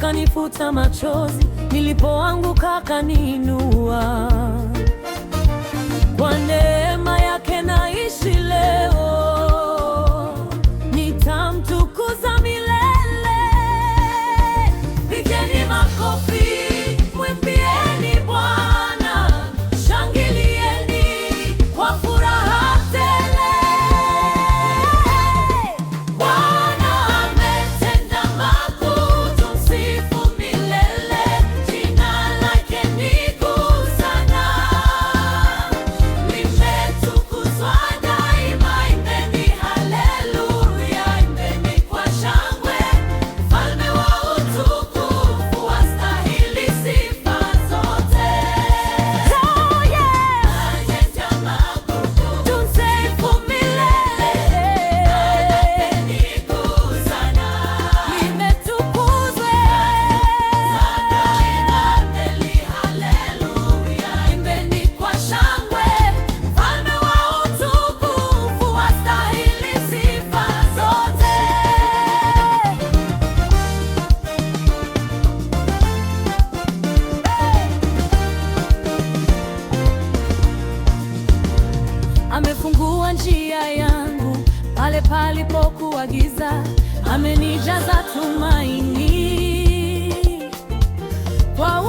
akanifuta machozi, nilipoanguka akaniinua. Kwa neema yake naishi leo, nitamtukuza milele. Pigeni makofi, mwimbieni Bwana, shangilieni kwa furaha tele. Bwana ametenda makuu, tumsifu milele, jina lake ni kuu sana. Limetukuzwa daima, imbeni haleluya, imbeni kwa shangwe. Mfalme wa utukufu wastahili sifa zote. Oh yeah, ametenda makuu, tumsifu milele, ni kuu sana. Limetukuzwa daima, imbeni haleluya, imbeni kwa shangwe. Mfalme wa utukufu wastahili sifa zote. Amefungua njia yangu pale palipokuwa giza, amenijaza tumaini. Kwa